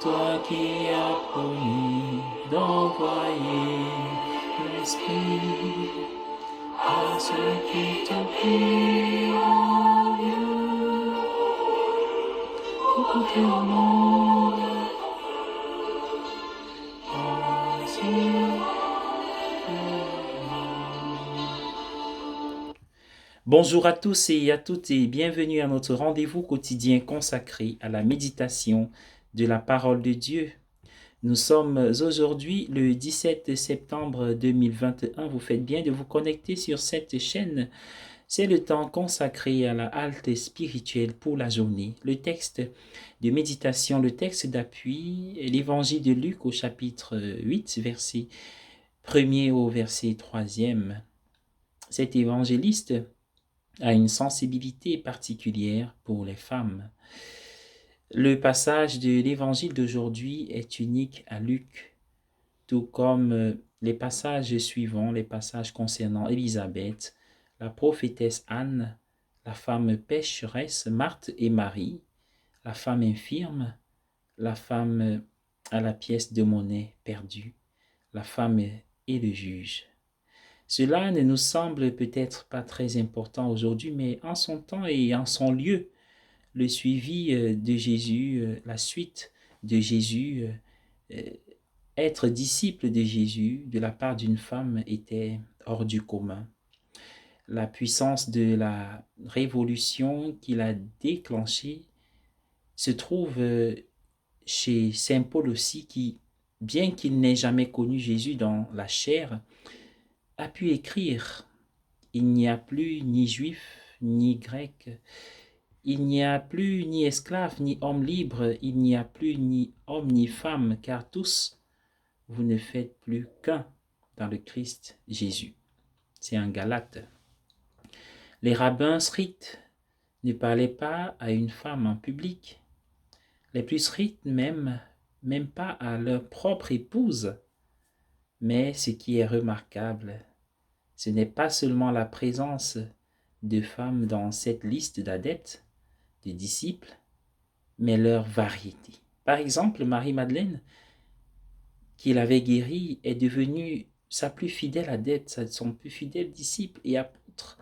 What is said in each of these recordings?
toi qui as promis d'envoyer l'Esprit à ceux qui te prient en Dieu, pour porter au monde entier. Bonjour à tous et à toutes et bienvenue à notre rendez-vous quotidien consacré à la méditation de la parole de Dieu. Nous sommes aujourd'hui le 17 septembre 2021. Vous faites bien de vous connecter sur cette chaîne. C'est le temps consacré à la halte spirituelle pour la journée. Le texte de méditation, le texte d'appui, l'évangile de Luc au chapitre 8, verset 1er au verset 3e. Cet évangéliste a une sensibilité particulière pour les femmes. Le passage de l'évangile d'aujourd'hui est unique à Luc, tout comme les passages suivants, les passages concernant Élisabeth, la prophétesse Anne, la femme pécheresse Marthe et Marie, la femme infirme, la femme à la pièce de monnaie perdue, la femme et le juge. Cela ne nous semble peut-être pas très important aujourd'hui, mais en son temps et en son lieu, le suivi de Jésus, la suite de Jésus, être disciple de Jésus de la part d'une femme était hors du commun. La puissance de la révolution qu'il a déclenchée se trouve chez Saint Paul aussi, qui, bien qu'il n'ait jamais connu Jésus dans la chair, a pu écrire: il n'y a plus ni juif ni grec, il n'y a plus ni esclave ni homme libre, il n'y a plus ni homme ni femme, car tous vous ne faites plus qu'un dans le Christ Jésus. C'est en Galates. Les rabbins stricts ne parlaient pas à une femme en public. Les plus stricts même pas à leur propre épouse. Mais ce qui est remarquable, ce n'est pas seulement la présence de femmes dans cette liste d'adeptes, de disciples, mais leur variété. Par exemple, Marie-Madeleine, qui l'avait guérie, est devenue sa plus fidèle adepte, son plus fidèle disciple et apôtre.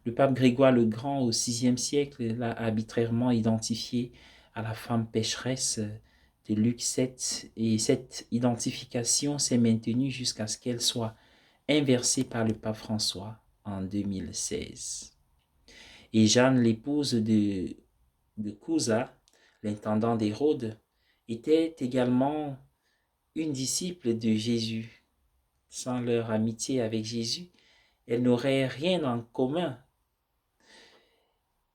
Le pape Grégoire le Grand, au VIe siècle, l'a arbitrairement identifié à la femme pécheresse de Luc 7, et cette identification s'est maintenue jusqu'à ce qu'elle soit inversée par le pape François en 2016. Et Jeanne, l'épouse de Couza, l'intendant d'Hérode, était également une disciple de Jésus. Sans leur amitié avec Jésus, elle n'aurait rien en commun.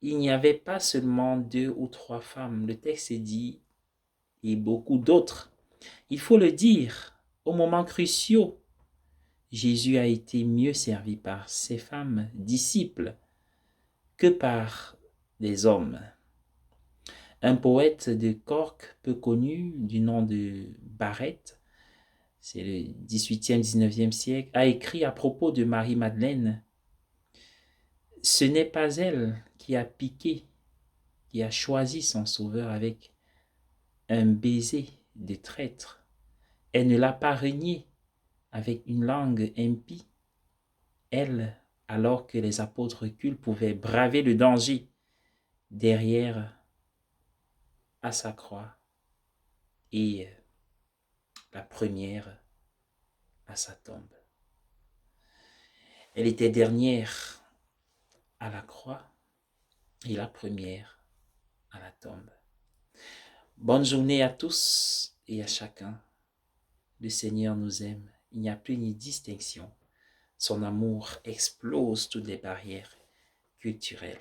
Il n'y avait pas seulement 2 ou 3 femmes, le texte dit, et beaucoup d'autres. Il faut le dire, au moment cruciaux, Jésus a été mieux servi par ces femmes disciples que par des hommes. Un poète de Cork peu connu du nom de Barrett, c'est le 18e, 19e siècle, a écrit à propos de Marie-Madeleine: ce n'est pas elle qui a piqué, qui a choisi son sauveur avec un baiser de traître. Elle ne l'a pas renié avec une langue impie. Elle, alors que les apôtres reculent, pouvaient braver le danger derrière à sa croix, et la première à sa tombe. Elle était dernière à la croix et la première à la tombe. Bonne journée à tous et à chacun. Le Seigneur nous aime. Il n'y a plus ni distinction. Son amour explose toutes les barrières culturelles.